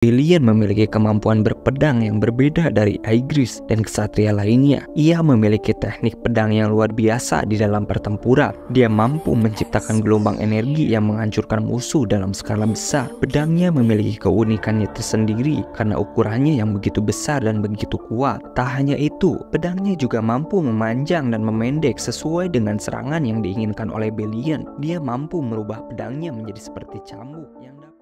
Belian memiliki kemampuan berpedang yang berbeda dari Aegis dan kesatria lainnya. Ia memiliki teknik pedang yang luar biasa di dalam pertempuran. Dia mampu menciptakan gelombang energi yang menghancurkan musuh dalam skala besar. Pedangnya memiliki keunikannya tersendiri karena ukurannya yang begitu besar dan begitu kuat. Tak hanya itu, pedangnya juga mampu memanjang dan memendek sesuai dengan serangan yang diinginkan oleh Belian. Dia mampu merubah pedangnya menjadi seperti cambuk yang dapat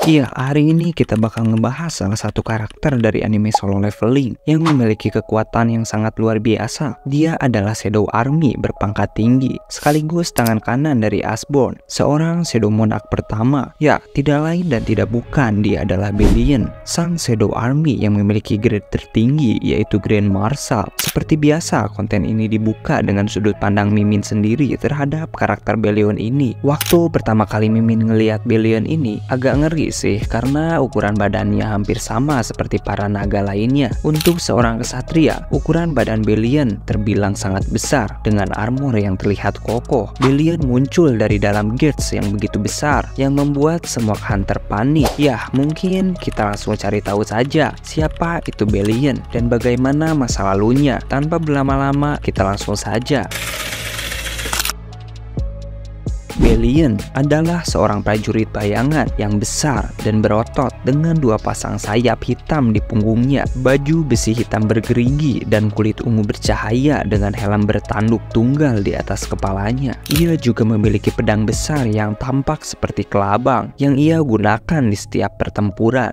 Iya, hari ini kita bakal ngebahas salah satu karakter dari anime Solo Leveling yang memiliki kekuatan yang sangat luar biasa. Dia adalah Shadow Army berpangkat tinggi, sekaligus tangan kanan dari Asborn, seorang Shadow Monarch pertama. Ya, tidak lain dan tidak bukan, dia adalah Belian, sang Shadow Army yang memiliki grade tertinggi yaitu Grand Marshal. Seperti biasa, konten ini dibuka dengan sudut pandang Mimin sendiri terhadap karakter Belian ini. Waktu pertama kali Mimin ngelihat Belian ini agak ngeri sih, karena ukuran badannya hampir sama seperti para naga lainnya. Untuk seorang kesatria, ukuran badan Belian terbilang sangat besar dengan armor yang terlihat kokoh. Belian muncul dari dalam gates yang begitu besar yang membuat semua hunter panik. Ya, mungkin kita langsung cari tahu saja siapa itu Belian dan bagaimana masa lalunya. Tanpa berlama-lama, kita langsung saja. Belian adalah seorang prajurit bayangan yang besar dan berotot dengan dua pasang sayap hitam di punggungnya, baju besi hitam bergerigi, dan kulit ungu bercahaya dengan helm bertanduk tunggal di atas kepalanya. Ia juga memiliki pedang besar yang tampak seperti kelabang yang ia gunakan di setiap pertempuran.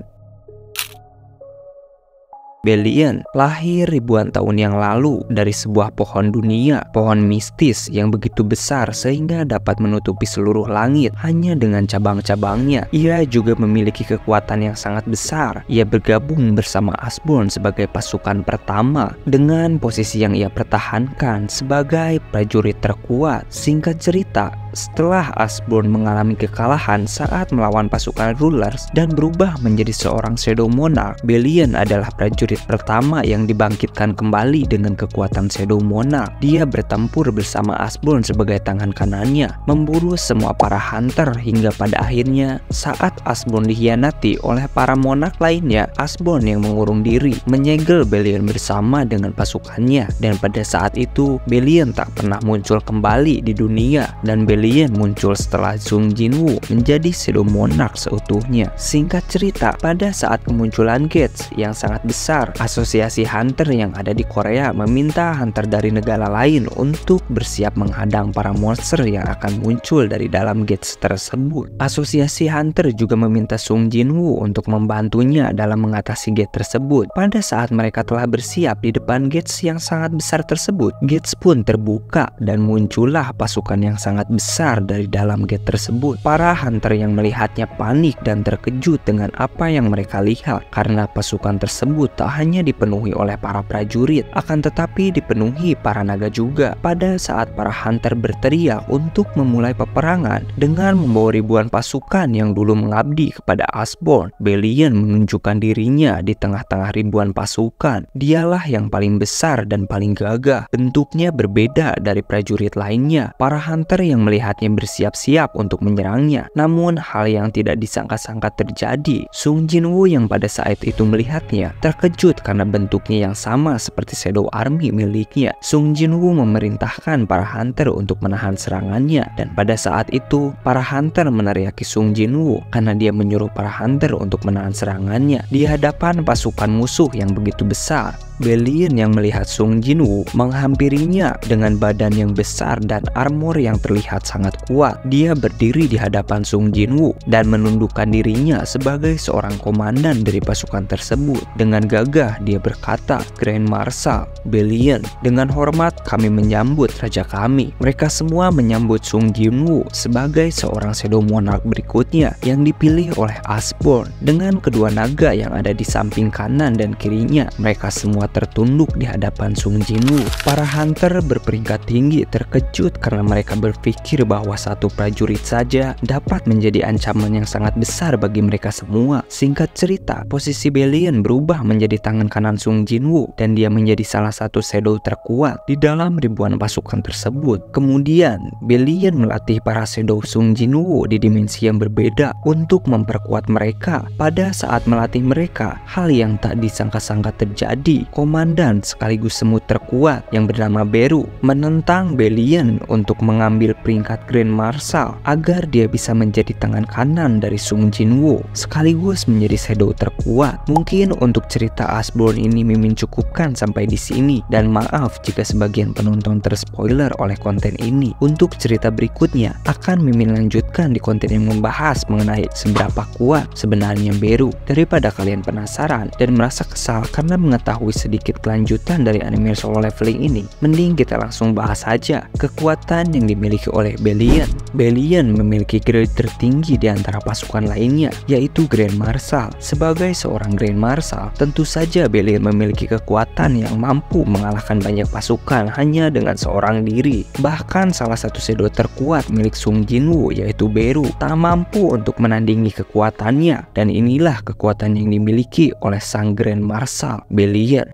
Belian lahir ribuan tahun yang lalu dari sebuah pohon dunia, pohon mistis yang begitu besar sehingga dapat menutupi seluruh langit hanya dengan cabang-cabangnya. Ia juga memiliki kekuatan yang sangat besar. Ia bergabung bersama Asborn sebagai pasukan pertama dengan posisi yang ia pertahankan sebagai prajurit terkuat. Singkat cerita, setelah Asborn mengalami kekalahan saat melawan pasukan Rulers dan berubah menjadi seorang Shadow Monarch, Belian adalah prajurit pertama yang dibangkitkan kembali dengan kekuatan Shadow Monarch. Dia bertempur bersama Asborn sebagai tangan kanannya, memburu semua para hunter hingga pada akhirnya saat Asborn dikhianati oleh para monarch lainnya, Asborn yang mengurung diri menyegel Belian bersama dengan pasukannya, dan pada saat itu Belian tak pernah muncul kembali di dunia dan Belian muncul setelah Sung Jinwoo menjadi Shadow Monarch seutuhnya. Singkat cerita, pada saat kemunculan Gates yang sangat besar, asosiasi hunter yang ada di Korea meminta hunter dari negara lain untuk bersiap menghadang para monster yang akan muncul dari dalam gates tersebut. Asosiasi hunter juga meminta Sung Jinwoo untuk membantunya dalam mengatasi gate tersebut. Pada saat mereka telah bersiap di depan gates yang sangat besar tersebut, gates pun terbuka dan muncullah pasukan yang sangat besar dari dalam gate tersebut. Para hunter yang melihatnya panik dan terkejut dengan apa yang mereka lihat, karena pasukan tersebut tak hanya dipenuhi oleh para prajurit, akan tetapi dipenuhi para naga juga. Pada saat para hunter berteriak untuk memulai peperangan dengan membawa ribuan pasukan yang dulu mengabdi kepada Asborn, Belian menunjukkan dirinya di tengah-tengah ribuan pasukan. Dialah yang paling besar dan paling gagah. Bentuknya berbeda dari prajurit lainnya. Para hunter yang melihatnya bersiap-siap untuk menyerangnya. Namun hal yang tidak disangka-sangka terjadi. Sung Jinwoo yang pada saat itu melihatnya terkejut karena bentuknya yang sama seperti Shadow Army miliknya. Sung Jinwoo memerintahkan para hunter untuk menahan serangannya, dan pada saat itu para hunter meneriaki Sung Jinwoo karena dia menyuruh para hunter untuk menahan serangannya di hadapan pasukan musuh yang begitu besar. Belian yang melihat Sung Jinwoo menghampirinya dengan badan yang besar dan armor yang terlihat sangat kuat. Dia berdiri di hadapan Sung Jinwoo dan menundukkan dirinya sebagai seorang komandan dari pasukan tersebut. Dengan gagah gagah dia berkata, "Grand Marshal Belian, dengan hormat kami menyambut raja kami." Mereka semua menyambut Sung Jinwoo sebagai seorang Shadow Monarch berikutnya yang dipilih oleh Iceborne. Dengan kedua naga yang ada di samping kanan dan kirinya, mereka semua tertunduk di hadapan Sung Jinwoo. Para hunter berperingkat tinggi terkejut karena mereka berpikir bahwa satu prajurit saja dapat menjadi ancaman yang sangat besar bagi mereka semua. Singkat cerita, posisi Belian berubah menjadi tangan kanan Sung Jinwoo dan dia menjadi salah satu shadow terkuat di dalam ribuan pasukan tersebut. Kemudian, Belian melatih para shadow Sung Jinwoo di dimensi yang berbeda untuk memperkuat mereka. Pada saat melatih mereka, hal yang tak disangka-sangka terjadi. Komandan sekaligus semut terkuat yang bernama Beru menentang Belian untuk mengambil peringkat Grand Marshal agar dia bisa menjadi tangan kanan dari Sung Jinwoo sekaligus menjadi shadow terkuat. Mungkin untuk cerita Iceborne ini Mimin cukupkan sampai di sini, dan maaf jika sebagian penonton terspoiler oleh konten ini. Untuk cerita berikutnya akan Mimin lanjutkan di konten yang membahas mengenai seberapa kuat sebenarnya Beru. Daripada kalian penasaran dan merasa kesal karena mengetahui sedikit kelanjutan dari anime Solo Leveling ini, mending kita langsung bahas saja kekuatan yang dimiliki oleh Belian. Belian memiliki grade tertinggi di antara pasukan lainnya, yaitu Grand Marshal. Sebagai seorang Grand Marshal, tentu saja Belian memiliki kekuatan yang mampu mengalahkan banyak pasukan hanya dengan seorang diri. Bahkan salah satu shadow terkuat milik Sung Jinwoo, yaitu Beru, tak mampu untuk menandingi kekuatannya, dan inilah kekuatan yang dimiliki oleh sang Grand Marshal Belian.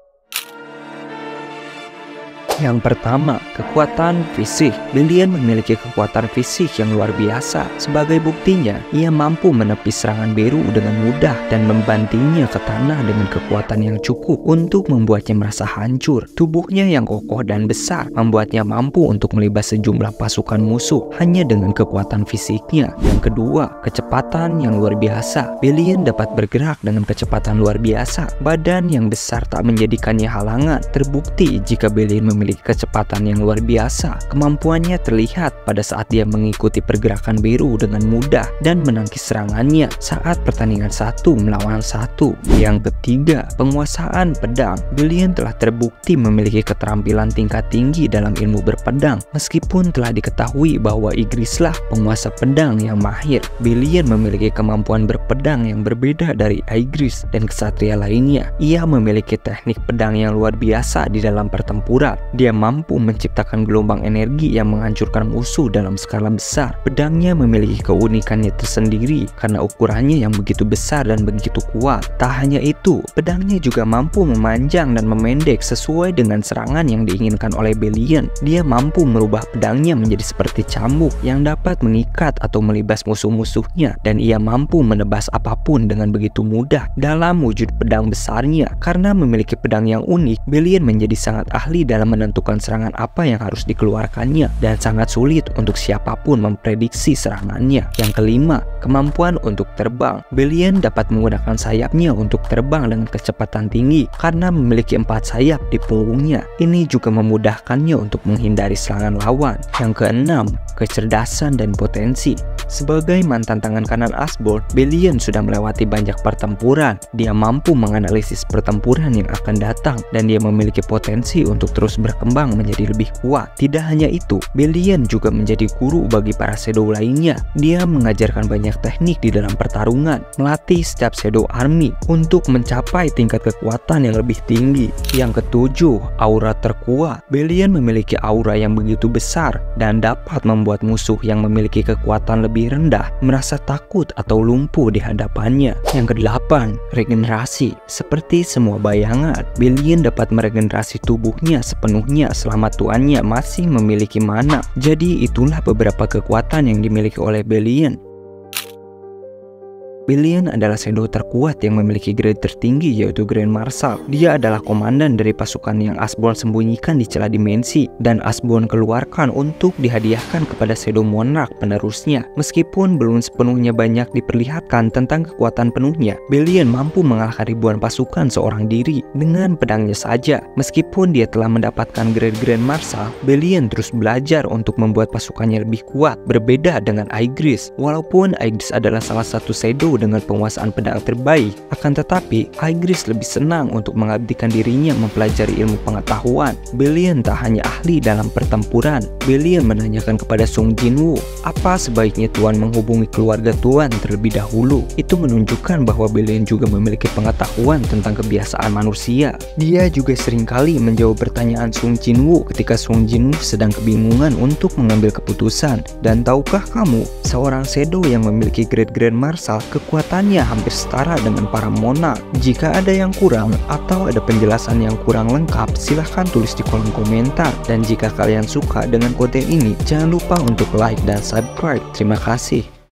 Yang pertama, kekuatan fisik. Belian memiliki kekuatan fisik yang luar biasa. Sebagai buktinya, ia mampu menepis serangan Beru dengan mudah dan membantingnya ke tanah dengan kekuatan yang cukup untuk membuatnya merasa hancur. Tubuhnya yang kokoh dan besar membuatnya mampu untuk melibas sejumlah pasukan musuh hanya dengan kekuatan fisiknya. Yang kedua, kecepatan yang luar biasa. Belian dapat bergerak dengan kecepatan luar biasa. Badan yang besar tak menjadikannya halangan. Terbukti jika Belian memiliki kecepatan yang luar biasa. Kemampuannya terlihat pada saat dia mengikuti pergerakan Beru dengan mudah dan menangkis serangannya saat pertandingan 1 melawan 1. Yang ketiga, penguasaan pedang. Belian telah terbukti memiliki keterampilan tingkat tinggi dalam ilmu berpedang. Meskipun telah diketahui bahwa Igrislah penguasa pedang yang mahir, Belian memiliki kemampuan berpedang yang berbeda dari Igris dan kesatria lainnya. Ia memiliki teknik pedang yang luar biasa di dalam pertempuran. Dia mampu menciptakan gelombang energi yang menghancurkan musuh dalam skala besar. Pedangnya memiliki keunikannya tersendiri karena ukurannya yang begitu besar dan begitu kuat. Tak hanya itu, pedangnya juga mampu memanjang dan memendek sesuai dengan serangan yang diinginkan oleh Belian. Dia mampu merubah pedangnya menjadi seperti cambuk yang dapat mengikat atau melibas musuh-musuhnya, dan ia mampu menebas apapun dengan begitu mudah dalam wujud pedang besarnya. Karena memiliki pedang yang unik, Belian menjadi sangat ahli dalam menentukan serangan apa yang harus dikeluarkannya, dan sangat sulit untuk siapapun memprediksi serangannya. Yang kelima, kemampuan untuk terbang. Belian dapat menggunakan sayapnya untuk terbang dengan kecepatan tinggi karena memiliki 4 sayap di punggungnya. Ini juga memudahkannya untuk menghindari serangan lawan. Yang keenam, kecerdasan dan potensi. Sebagai mantan tangan kanan Iceborne, Belian sudah melewati banyak pertempuran. Dia mampu menganalisis pertempuran yang akan datang, dan dia memiliki potensi untuk terus berkembang menjadi lebih kuat. Tidak hanya itu, Belian juga menjadi guru bagi para shadow lainnya. Dia mengajarkan banyak teknik di dalam pertarungan, melatih setiap shadow army untuk mencapai tingkat kekuatan yang lebih tinggi. Yang ketujuh, aura terkuat. Belian memiliki aura yang begitu besar dan dapat membuat musuh yang memiliki kekuatan lebih rendah merasa takut atau lumpuh di hadapannya. Yang kedelapan, regenerasi. Seperti semua bayangan, Belian dapat meregenerasi tubuhnya sepenuhnya selama tuannya masih memiliki mana. Jadi itulah beberapa kekuatan yang dimiliki oleh Belian. Belian adalah shadow terkuat yang memiliki grade tertinggi, yaitu Grand Marshal. Dia adalah komandan dari pasukan yang Iceborne sembunyikan di celah dimensi dan Iceborne keluarkan untuk dihadiahkan kepada Shadow Monarch penerusnya. Meskipun belum sepenuhnya banyak diperlihatkan tentang kekuatan penuhnya, Belian mampu mengalahkan ribuan pasukan seorang diri dengan pedangnya saja. Meskipun dia telah mendapatkan grade Grand Marshal, Belian terus belajar untuk membuat pasukannya lebih kuat. Berbeda dengan Igris, walaupun Igris adalah salah satu shadow dengan penguasaan pedang terbaik. Akan tetapi, Aegis lebih senang untuk mengabdikan dirinya mempelajari ilmu pengetahuan. Belian tak hanya ahli dalam pertempuran. Belian menanyakan kepada Sung Jinwoo, apa sebaiknya Tuan menghubungi keluarga Tuan terlebih dahulu. Itu menunjukkan bahwa Belian juga memiliki pengetahuan tentang kebiasaan manusia. Dia juga seringkali menjawab pertanyaan Sung Jinwoo ketika Sung Jinwoo sedang kebingungan untuk mengambil keputusan. Dan tahukah kamu, seorang shadow yang memiliki Great Grand Marshal kekuatannya hampir setara dengan para monarch. Jika ada yang kurang atau ada penjelasan yang kurang lengkap, silahkan tulis di kolom komentar. Dan jika kalian suka dengan konten ini, jangan lupa untuk like dan subscribe. Terima kasih.